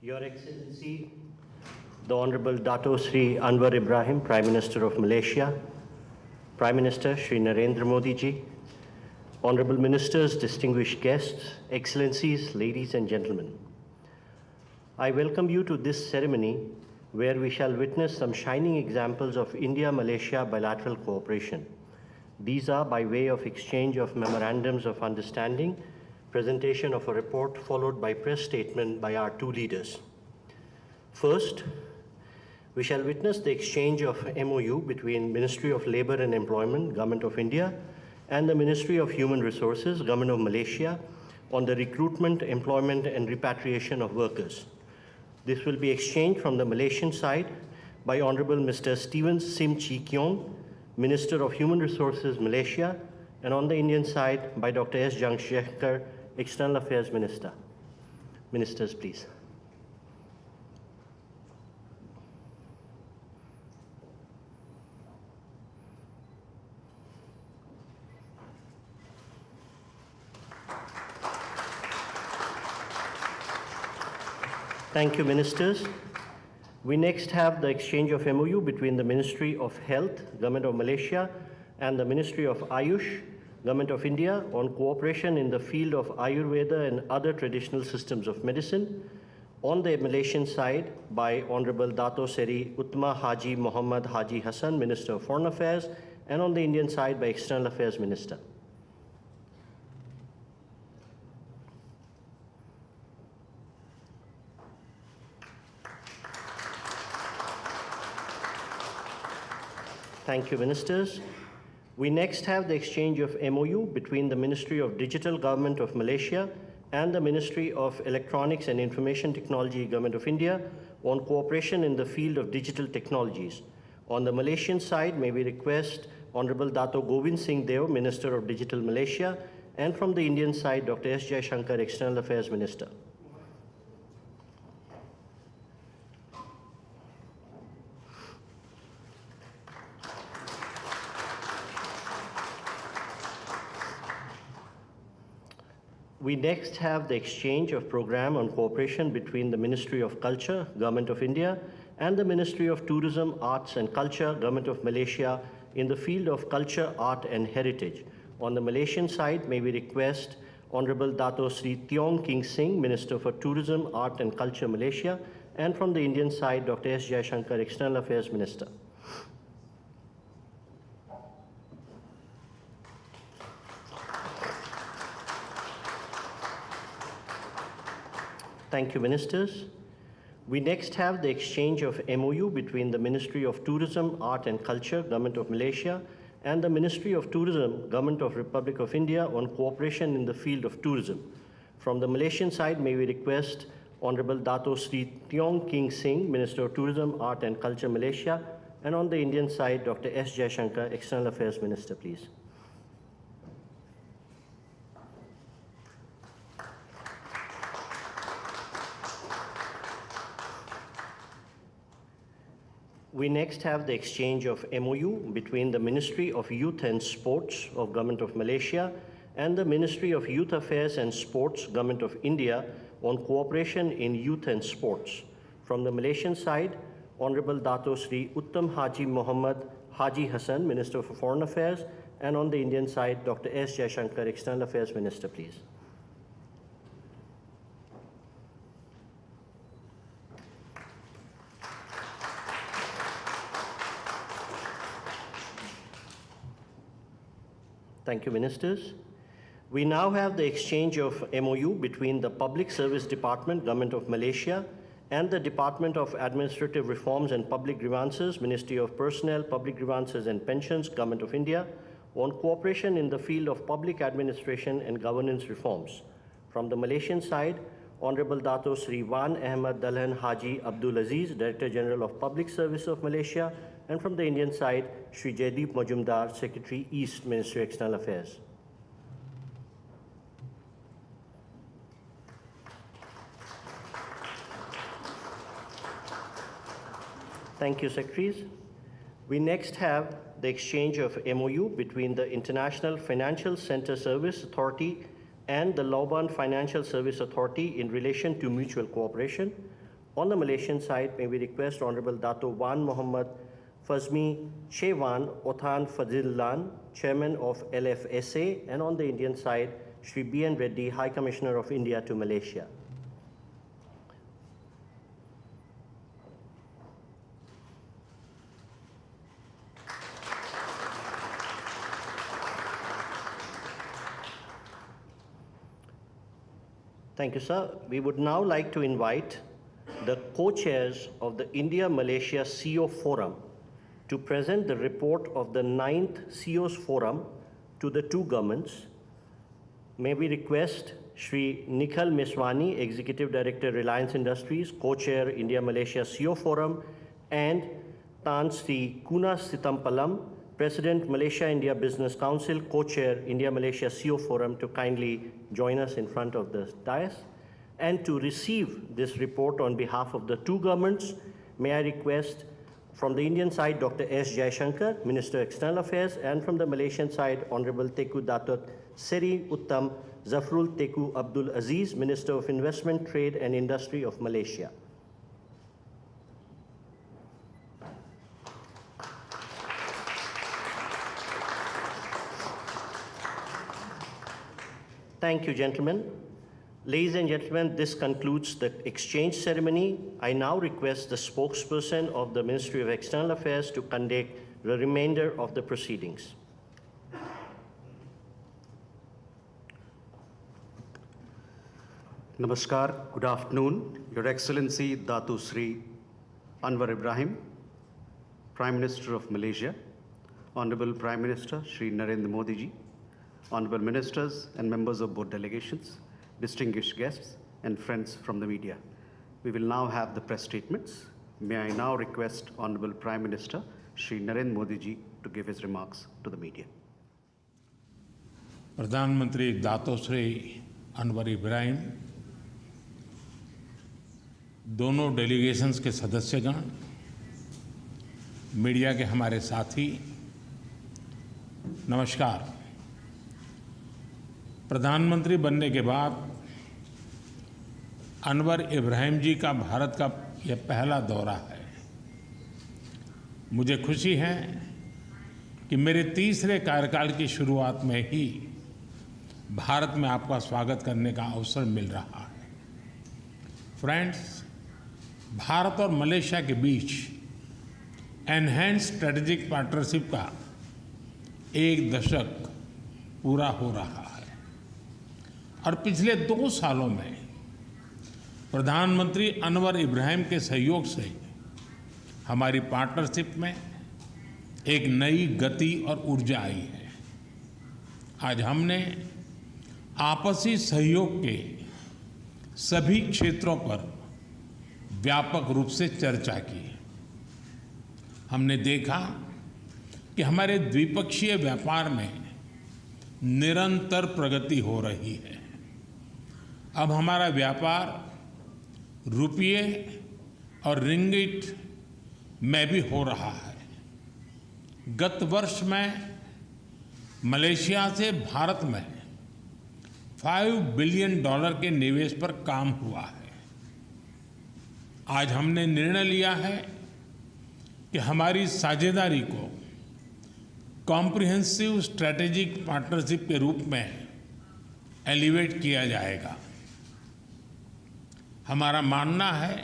Your Excellency, the Honorable Dato Sri Anwar Ibrahim, Prime Minister of Malaysia, Prime Minister Sri Narendra Modi ji, Honorable Ministers, distinguished guests, Excellencies, ladies and gentlemen. I welcome you to this ceremony where we shall witness some shining examples of India-Malaysia bilateral cooperation. These are by way of exchange of memorandums of understanding, presentation of a report followed by press statement by our two leaders. First, we shall witness the exchange of MOU between Ministry of Labour and Employment, Government of India, and the Ministry of Human Resources, Government of Malaysia, on the recruitment, employment, and repatriation of workers. This will be exchanged from the Malaysian side by Honorable Mr. Stephen Sim Chee Kiong, Minister of Human Resources, Malaysia, and on the Indian side by Dr. S. Jaishankar, External Affairs Minister. Ministers, please. Thank you, Ministers. We next have the exchange of MOU between the Ministry of Health, Government of Malaysia, and the Ministry of Ayush, Government of India, on cooperation in the field of Ayurveda and other traditional systems of medicine. On the Malaysian side, by Honorable Dato Seri Utma Haji Muhammad Haji Hassan, Minister of Foreign Affairs, and on the Indian side by External Affairs Minister. Thank you, Ministers. We next have the exchange of MOU between the Ministry of Digital Government of Malaysia and the Ministry of Electronics and Information Technology, Government of India, on cooperation in the field of digital technologies. On the Malaysian side, may we request Honorable Dato Govind Singh Deo, Minister of Digital Malaysia, and from the Indian side, Dr. S. Jaishankar, External Affairs Minister. We next have the exchange of program on cooperation between the Ministry of Culture, Government of India, and the Ministry of Tourism, Arts and Culture, Government of Malaysia, in the field of culture, art and heritage. On the Malaysian side, may we request Honorable Dato Sri Tiong King Sing, Minister for Tourism, Art and Culture, Malaysia, and from the Indian side, Dr. S. Jaishankar, External Affairs Minister. Thank you, Ministers. We next have the exchange of MOU between the Ministry of Tourism, Art and Culture, Government of Malaysia, and the Ministry of Tourism, Government of Republic of India, on cooperation in the field of tourism. From the Malaysian side, may we request Honorable Dato Sri Tiong King Sing, Minister of Tourism, Art and Culture, Malaysia, and on the Indian side, Dr. S. Jaishankar, External Affairs Minister, please. We next have the exchange of MOU between the Ministry of Youth and Sports of Government of Malaysia and the Ministry of Youth Affairs and Sports, Government of India, on cooperation in youth and sports. From the Malaysian side, Honorable Dato Sri Uttam Haji Muhammad Haji Hassan, Minister for Foreign Affairs, and on the Indian side, Dr. S. Jaishankar, External Affairs Minister, please. Thank you, Ministers. We now have the exchange of MOU between the Public Service Department, Government of Malaysia, and the Department of Administrative Reforms and Public Grievances, Ministry of Personnel, Public Grievances and Pensions, Government of India, on cooperation in the field of public administration and governance reforms. From the Malaysian side, Honorable Dato Sri Wan Ahmad Dalhan Haji Abdul Aziz, Director General of Public Service of Malaysia, and from the Indian side, Sri Jaideep Majumdar, Secretary East, Ministry of External Affairs. Thank you, Secretaries. We next have the exchange of MOU between the International Financial Center Service Authority and the Lauban Financial Service Authority in relation to mutual cooperation. On the Malaysian side, may we request Honorable Dato Wan Muhammad Fazmi Chewan Othan Fazillan, Chairman of LFSA, and on the Indian side, Shri B.N. Reddy, High Commissioner of India to Malaysia. Thank you, sir. We would now like to invite the co-chairs of the India-Malaysia CEO Forum to present the report of the 9th CEO's Forum to the two governments. May we request Shri Nikhil Miswani, Executive Director, Reliance Industries, co-chair India-Malaysia CEO Forum, and Tan Sri Kuna Sitampalam, President, Malaysia-India Business Council, co-chair India-Malaysia CEO Forum, to kindly join us in front of the dais. And to receive this report on behalf of the two governments, may I request from the Indian side, Dr. S. Jaishankar, Minister of External Affairs, and from the Malaysian side, Honorable Tengku Datuk Seri Uttam Zafrul Tengku Abdul Aziz, Minister of Investment, Trade and Industry of Malaysia. Thank you, gentlemen. Ladies and gentlemen, this concludes the exchange ceremony. I now request the spokesperson of the Ministry of External Affairs to conduct the remainder of the proceedings. Namaskar, good afternoon. Your Excellency Dato Sri Anwar Ibrahim, Prime Minister of Malaysia, Honorable Prime Minister Shri Narendra Modi ji, Honorable Ministers and members of board delegations, distinguished guests and friends from the media. We will now have the press statements. May I now request Honorable Prime Minister Shri Narendra Modi ji to give his remarks to the media. प्रधानमंत्री दातो श्री अनवर इब्राहिम, दोनों delegations के सदस्यगण, media के हमारे साथी, नमस्कार। प्रधानमंत्री बनने के बाद अनवर इब्राहिम जी का भारत का यह पहला दौरा है। मुझे खुशी है कि मेरे तीसरे कार्यकाल की शुरुआत में ही भारत में आपका स्वागत करने का अवसर मिल रहा है। फ्रेंड्स, भारत और मलेशिया के बीच एनहांस्ड स्ट्रेटेजिक पार्टनरशिप का 1 दशक पूरा हो रहा है और पिछले 2 सालों में प्रधानमंत्री अनवर इब्राहिम के सहयोग से हमारी पार्टनरशिप में एक नई गति और ऊर्जा आई है। आज हमने आपसी सहयोग के सभी क्षेत्रों पर व्यापक रूप से चर्चा की। हमने देखा कि हमारे द्विपक्षीय व्यापार में निरंतर प्रगति हो रही है। अब हमारा व्यापार रुपये और रिंगिट में भी हो रहा है। गत वर्ष में मलेशिया से भारत में $5 बिलियन के निवेश पर काम हुआ है। आज हमने निर्णय लिया है कि हमारी साझेदारी को कॉम्प्रिहेंसिव स्ट्रैटेजिक पार्टनरशिप के रूप में एलिवेट किया जाएगा। हमारा मानना है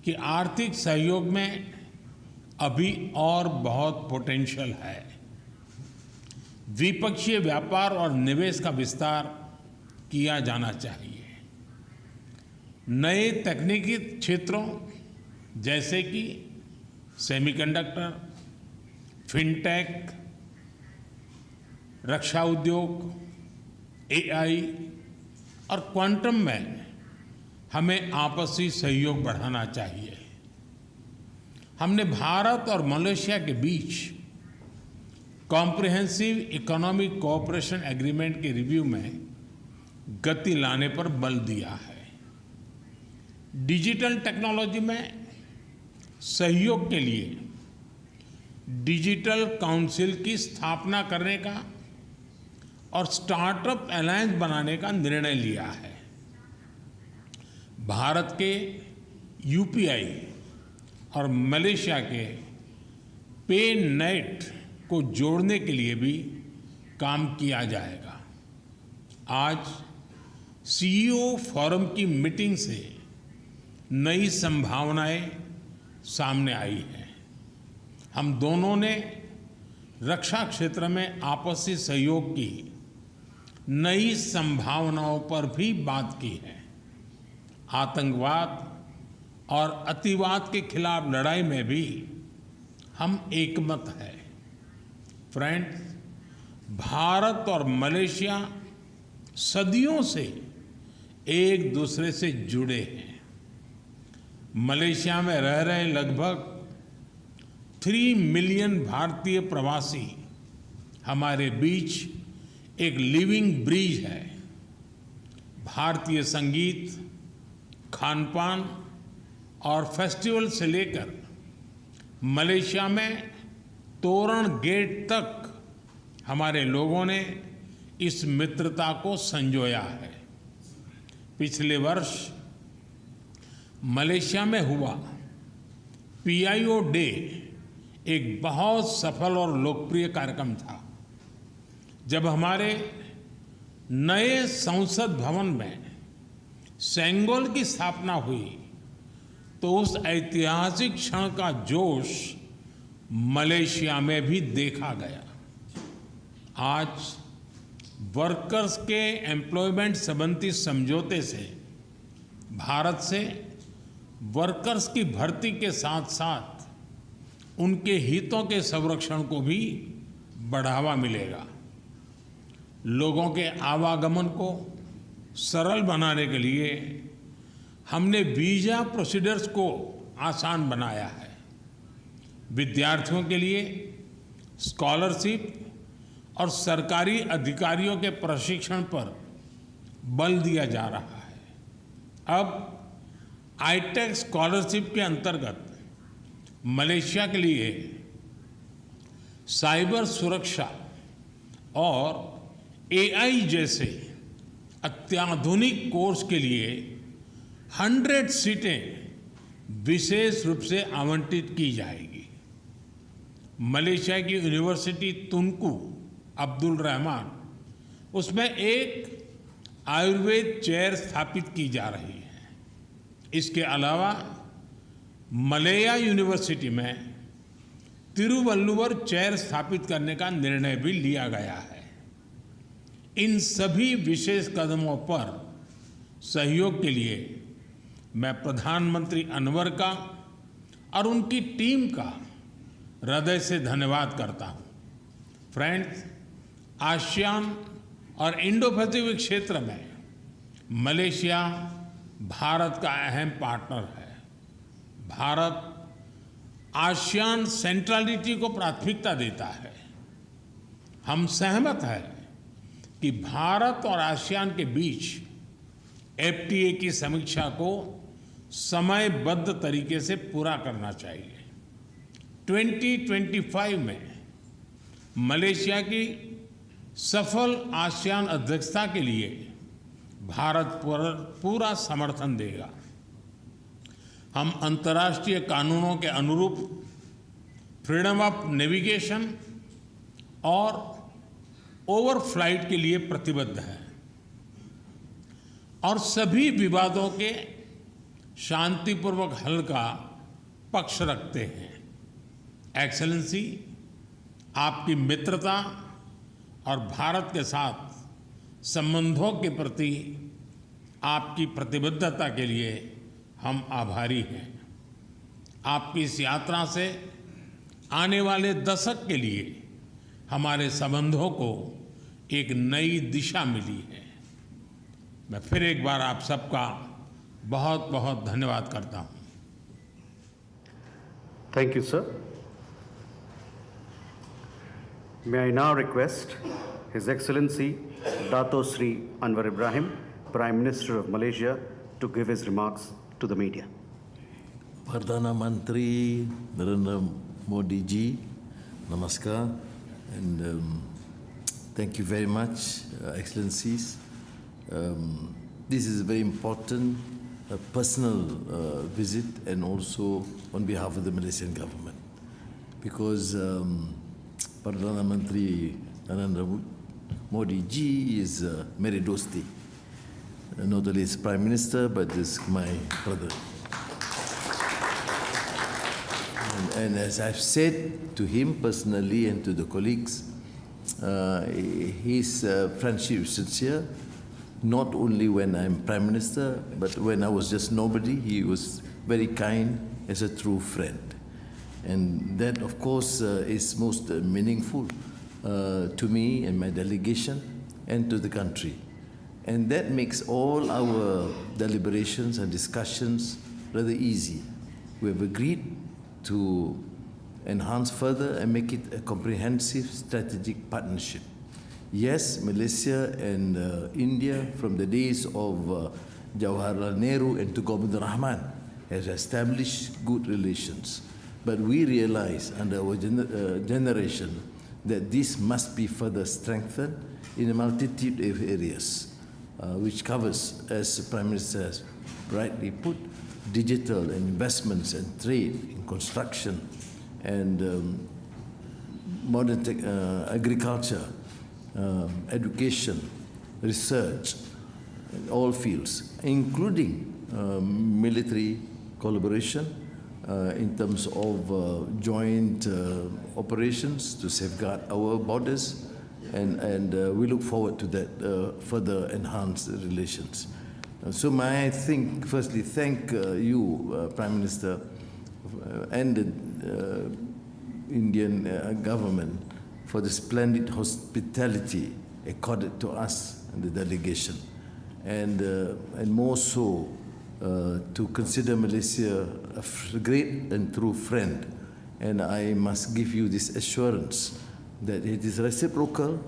कि आर्थिक सहयोग में अभी और बहुत पोटेंशियल है। द्विपक्षीय व्यापार और निवेश का विस्तार किया जाना चाहिए। नए तकनीकी क्षेत्रों जैसे कि सेमीकंडक्टर, फिनटेक, रक्षा उद्योग, AI और क्वांटम में हमें आपसी सहयोग बढ़ाना चाहिए। हमने भारत और मलेशिया के बीच कॉम्प्रिहेंसिव इकोनॉमिक कोऑपरेशन एग्रीमेंट के रिव्यू में गति लाने पर बल दिया है। डिजिटल टेक्नोलॉजी में सहयोग के लिए डिजिटल काउंसिल की स्थापना करने का और स्टार्टअप अलायंस बनाने का निर्णय लिया है। भारत के यूपीआई और मलेशिया के पे नेट को जोड़ने के लिए भी काम किया जाएगा। आज सीईओ फोरम की मीटिंग से नई संभावनाएं सामने आई हैं। हम दोनों ने रक्षा क्षेत्र में आपसी सहयोग की नई संभावनाओं पर भी बात की है। आतंकवाद और अतिवाद के खिलाफ लड़ाई में भी हम एकमत हैं। फ्रेंड्स, भारत और मलेशिया सदियों से एक दूसरे से जुड़े हैं। मलेशिया में रह रहे लगभग 3 मिलियन भारतीय प्रवासी हमारे बीच एक लिविंग ब्रिज है। भारतीय संगीत, खानपान और फेस्टिवल से लेकर मलेशिया में तोरण गेट तक हमारे लोगों ने इस मित्रता को संजोया है। पिछले वर्ष मलेशिया में हुआ पीआईओ डे एक बहुत सफल और लोकप्रिय कार्यक्रम था। जब हमारे नए संसद भवन में सेंगोल की स्थापना हुई तो उस ऐतिहासिक क्षण का जोश मलेशिया में भी देखा गया। आज वर्कर्स के एम्प्लॉयमेंट संबंधी समझौते से भारत से वर्कर्स की भर्ती के साथ साथ उनके हितों के संरक्षण को भी बढ़ावा मिलेगा। लोगों के आवागमन को सरल बनाने के लिए हमने वीजा प्रोसीडर्स को आसान बनाया है। विद्यार्थियों के लिए स्कॉलरशिप और सरकारी अधिकारियों के प्रशिक्षण पर बल दिया जा रहा है। अब आईटेक स्कॉलरशिप के अंतर्गत मलेशिया के लिए साइबर सुरक्षा और एआई जैसे अत्याधुनिक कोर्स के लिए 100 सीटें विशेष रूप से आवंटित की जाएगी। मलेशिया की यूनिवर्सिटी तुनकू अब्दुल रहमान, उसमें एक आयुर्वेद चेयर स्थापित की जा रही है। इसके अलावा मलया यूनिवर्सिटी में तिरुवल्लुवर चेयर स्थापित करने का निर्णय भी लिया गया है। इन सभी विशेष कदमों पर सहयोग के लिए मैं प्रधानमंत्री अनवर का और उनकी टीम का हृदय से धन्यवाद करता हूं। फ्रेंड्स, आसियान और इंडो पैसिफिक क्षेत्र में मलेशिया भारत का अहम पार्टनर है। भारत आसियान सेंट्रलिटी को प्राथमिकता देता है। हम सहमत हैं कि भारत और आसियान के बीच एफटीए की समीक्षा को समयबद्ध तरीके से पूरा करना चाहिए। 2025 में मलेशिया की सफल आसियान अध्यक्षता के लिए भारत पूरा समर्थन देगा। हम अंतर्राष्ट्रीय कानूनों के अनुरूप फ्रीडम ऑफ नेविगेशन और ओवरफ्लाइट के लिए प्रतिबद्ध है और सभी विवादों के शांतिपूर्वक हल का पक्ष रखते हैं। एक्सेलेंसी, आपकी मित्रता और भारत के साथ संबंधों के प्रति आपकी प्रतिबद्धता के लिए हम आभारी हैं। आपकी इस यात्रा से आने वाले दशक के लिए हमारे संबंधों को एक नई दिशा मिली है। मैं फिर एक बार आप सबका बहुत बहुत धन्यवाद करता हूं। Thank you, sir. May I now request His Excellency Dato Sri Anwar Ibrahim, Prime Minister of Malaysia, to give his remarks to the media. Perdana Menteri Narendra Modi ji, namaskar, and thank you very much, Excellencies. This is a very important a personal visit and also on behalf of the Malaysian government. Because Perdana Menteri Narendra Modi ji is Meri Dosti. Not only is Prime Minister, but is my brother. And as I've said to him personally and to the colleagues, his friendship is sincere, not only when I'm Prime Minister, but when I was just nobody, he was very kind as a true friend. And that, of course, is most meaningful to me and my delegation and to the country. And that makes all our deliberations and discussions rather easy. We have agreed to enhance further and make it a comprehensive strategic partnership. Yes, Malaysia and India, from the days of Jawaharlal Nehru and Tunku Abdul Rahman, has established good relations. But we realize under our generation that this must be further strengthened in a multitude of areas, which covers, as the Prime Minister has rightly put, digital and investments and trade in construction and modern agriculture, education, research, in all fields, including military collaboration in terms of joint operations to safeguard our borders, and we look forward to that further enhanced relations. So may I firstly thank you, Prime Minister, and the Indian government for the splendid hospitality accorded to us and the delegation, and more so to consider Malaysia a great and true friend. And I must give you this assurance that it is reciprocal,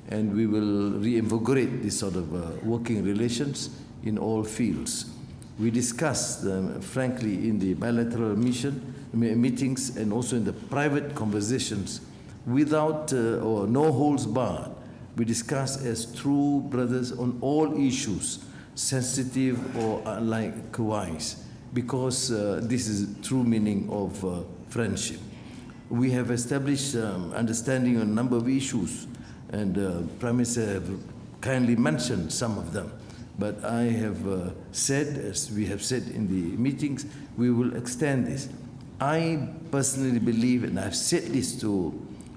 and we will reinvigorate this sort of working relations in all fields. We discussed, frankly, in the bilateral meetings and also in the private conversations, without or no holds barred. We discuss as true brothers on all issues, sensitive or likewise, because this is true meaning of friendship. We have established understanding on a number of issues, and Prime Minister have kindly mentioned some of them. But I have said, as we have said in the meetings, we will extend this. I personally believe, and I've said this to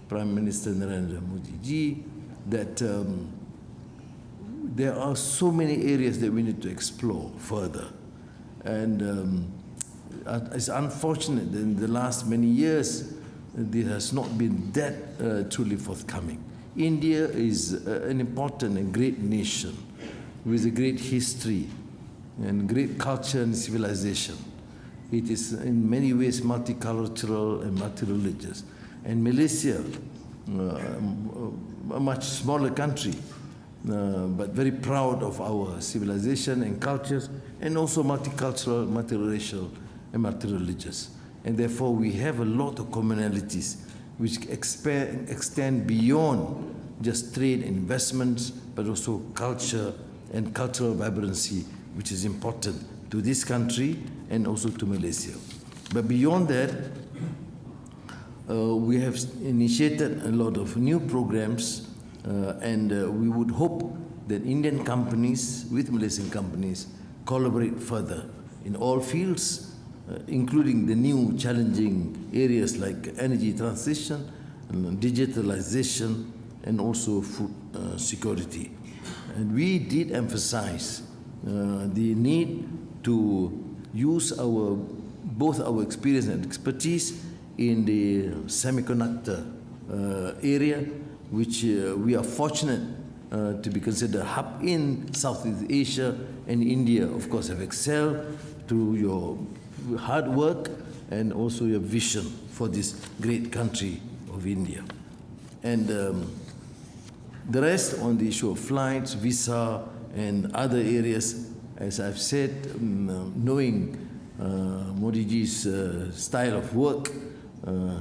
Prime Minister Narendra Modi ji, that there are so many areas that we need to explore further. And it's unfortunate that in the last many years, there has not been that truly forthcoming. India is an important and great nation with a great history and great culture and civilization. It is in many ways multicultural and multi-religious. And Malaysia, a much smaller country, but very proud of our civilization and cultures, and also multicultural, multiracial, and multi-religious. And therefore, we have a lot of commonalities which extend beyond just trade and investments, but also culture and cultural vibrancy, which is important to this country and also to Malaysia. But beyond that, we have initiated a lot of new programs, and we would hope that Indian companies with Malaysian companies collaborate further in all fields, including the new challenging areas like energy transition, digitalization, and also food security. And we did emphasize the need to use both our experience and expertise in the semiconductor area, which we are fortunate to be considered a hub in Southeast Asia, and India, of course, have excelled through your hard work and also your vision for this great country of India. And the rest on the issue of flights, visa, and other areas, as I've said, knowing Modi ji's style of work,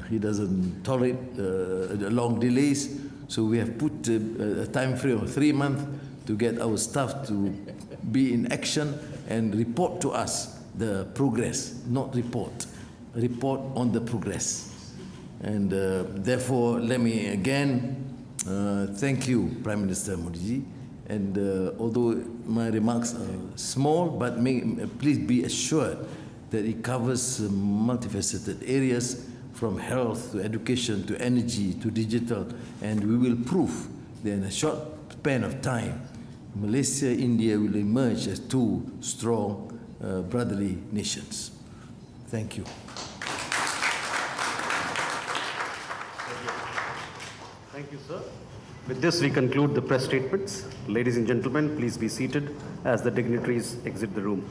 he doesn't tolerate long delays. So we have put a time frame of 3 months to get our staff to be in action and report to us the progress, not report on the progress. And therefore, let me again thank you, Prime Minister Modi ji. And although my remarks are small, but please be assured that it covers multifaceted areas from health to education to energy to digital, and we will prove that in a short span of time, Malaysia, India will emerge as two strong brotherly nations. Thank you. Thank you, sir. With this, we conclude the press statements. Ladies and gentlemen, please be seated as the dignitaries exit the room.